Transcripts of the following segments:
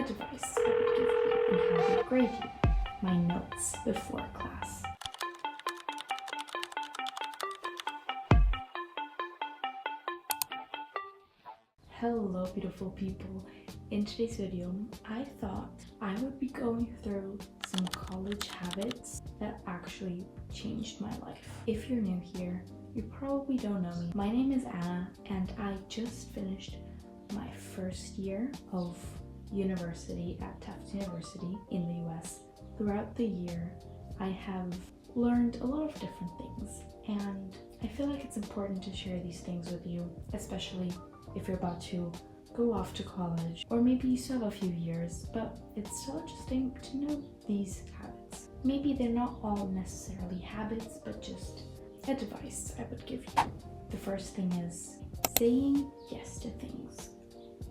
advice I would give you and how they grade you, my notes before class. Hello beautiful people. In today's video, I thought I would be going through some college habits that actually changed my life. If you're new here, you probably don't know me. My name is Anna and I just finished my first year of university at Tufts University in the US. Throughout the year, I have learned a lot of different things and I feel like it's important to share these things with you, especially if you're about to go off to college, or maybe you still have a few years, but it's still interesting to know these habits. Maybe they're not all necessarily habits, but just advice I would give you. The first thing is saying yes to things,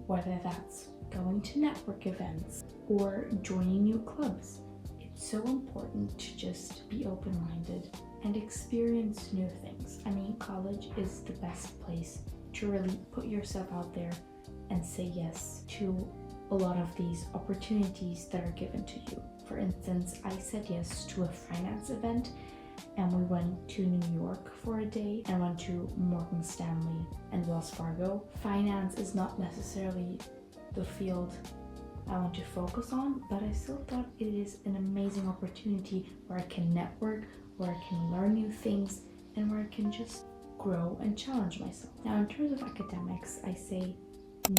whether that's going to network events or joining new clubs. It's so important to just be open-minded and experience new things. I mean, college is the best place to really put yourself out there and say yes to a lot of these opportunities that are given to you. For instance, I said yes to a finance event and we went to New York for a day and went to Morgan Stanley and Wells Fargo. Finance is not necessarily the field I want to focus on, but I still thought it is an amazing opportunity where I can network, where I can learn new things, and where I can just grow and challenge myself. Now, in terms of academics, I say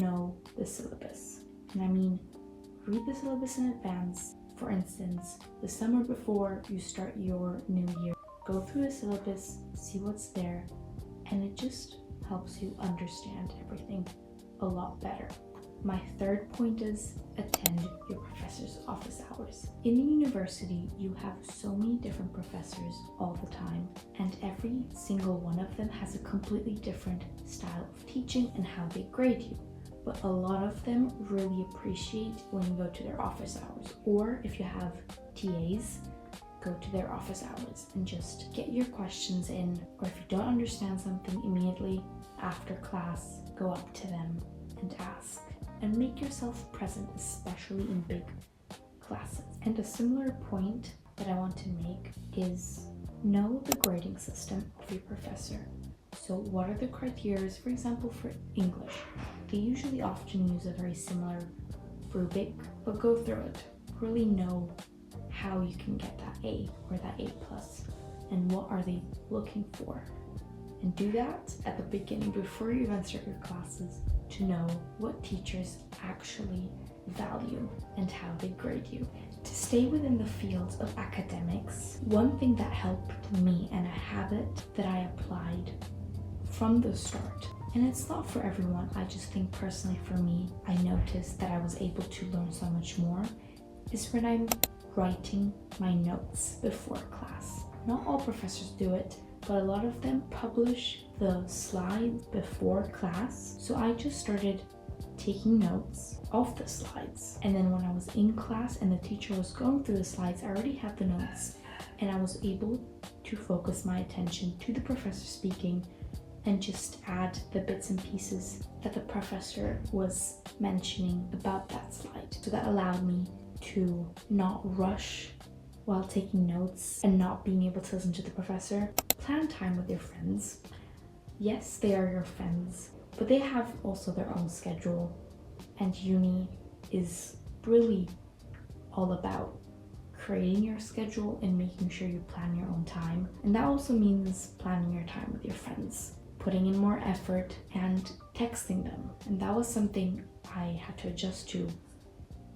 know the syllabus. And I mean, read the syllabus in advance. For instance, the summer before you start your new year, go through the syllabus, see what's there, and it just helps you understand everything a lot better. My third point is attend your professor's office hours. In the university, you have so many different professors all the time, and every single one of them has a completely different style of teaching and how they grade you. But a lot of them really appreciate when you go to their office hours, or if you have TAs, go to their office hours and just get your questions in, or if you don't understand something immediately after class, go up to them and ask. And make yourself present, especially in big classes. And a similar point that I want to make is know the grading system of your professor. So what are the criteria, for example, for English? They usually often use a very similar rubric, but go through it. Really know how you can get that A or that A+, and what are they looking for. And do that at the beginning before you even start your classes, to know what teachers actually value and how they grade you. To stay within the field of academics, one thing that helped me and a habit that I applied from the start, and it's not for everyone, I just think personally for me, I noticed that I was able to learn so much more, is when I'm writing my notes before class. Not all professors do it, but a lot of them publish the slides before class. So I just started taking notes of the slides. And then when I was in class and the teacher was going through the slides, I already had the notes and I was able to focus my attention to the professor speaking and just add the bits and pieces that the professor was mentioning about that slide. So that allowed me to not rush while taking notes and not being able to listen to the professor. Plan time with your friends. Yes, they are your friends, but they have also their own schedule, and uni is really all about creating your schedule and making sure you plan your own time. And that also means planning your time with your friends, putting in more effort and texting them. And that was something I had to adjust to,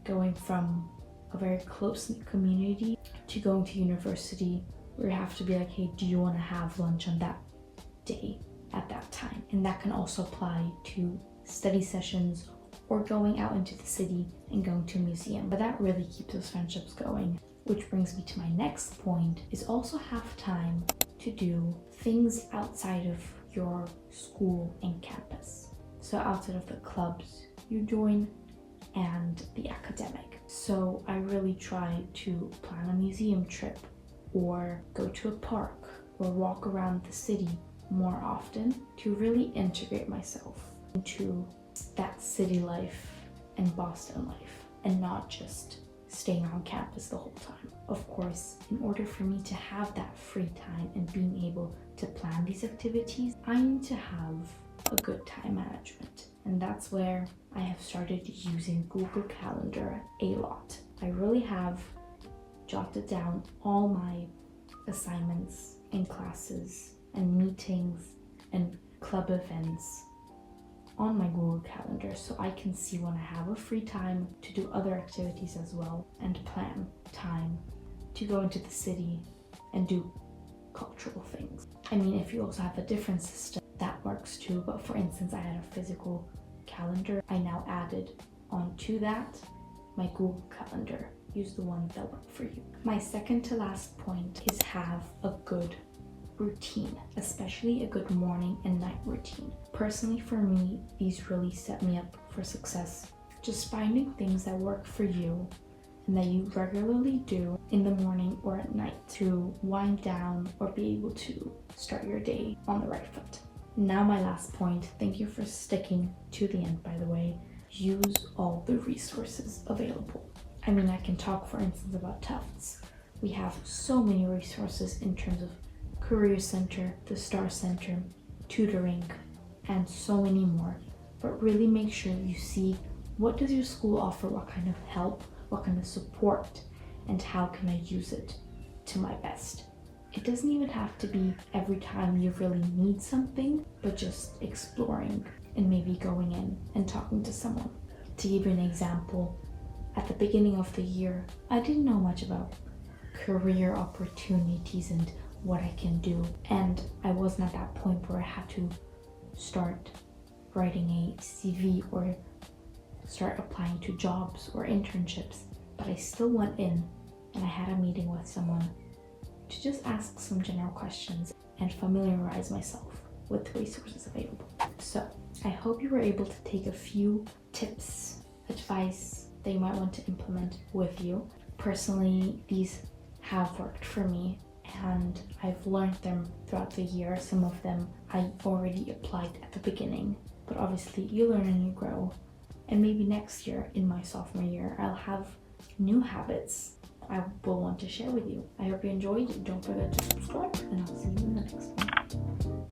going from a very close-knit community to going to university where you have to be like, hey, do you want to have lunch on that day at that time? And that can also apply to study sessions or going out into the city and going to a museum. But that really keeps those friendships going. Which brings me to my next point, is also have time to do things outside of your school and campus. So outside of the clubs you join and the academic. So I really try to plan a museum trip or go to a park or walk around the city more often to really integrate myself into that city life and Boston life. and not just staying on campus the whole time. Of course, in order for me to have that free time and being able to plan these activities, I need to have a good time management. And that's where I have started using Google Calendar a lot. I really have jotted down all my assignments and classes and meetings and club events on my Google Calendar, so I can see when I have a free time to do other activities as well, and plan time to go into the city and do cultural things. I mean, if you also have a different system, that works too, but for instance, I had a physical calendar. I now added onto that my Google Calendar. Use the ones that work for you. My second to last point is have a good routine, especially a good morning and night routine. Personally, for me, these really set me up for success. Just finding things that work for you and that you regularly do in the morning or at night to wind down or be able to start your day on the right foot. Now my last point, thank you for sticking to the end, by the way. Use all the resources available. I mean, I can talk for instance about Tufts. We have so many resources in terms of Career Center, the Star Center, tutoring, and so many more. But really make sure you see, what does your school offer, what kind of help, what kind of support, and how can I use it to my best. It doesn't even have to be every time you really need something, but just exploring and maybe going in and talking to someone. To give you an example, at the beginning of the year, I didn't know much about career opportunities and what I can do, and I wasn't at that point where I had to start writing a CV or start applying to jobs or internships, but I still went in and I had a meeting with someone to just ask some general questions and familiarize myself with the resources available. So I hope you were able to take a few tips, advice that you might want to implement with you. Personally, these have worked for me and I've learned them throughout the year. Some of them I already applied at the beginning, but obviously you learn and you grow. And maybe next year, in my sophomore year, I'll have new habits I will want to share with you. I hope you enjoyed. Don't forget to subscribe, and I'll see you in the next one.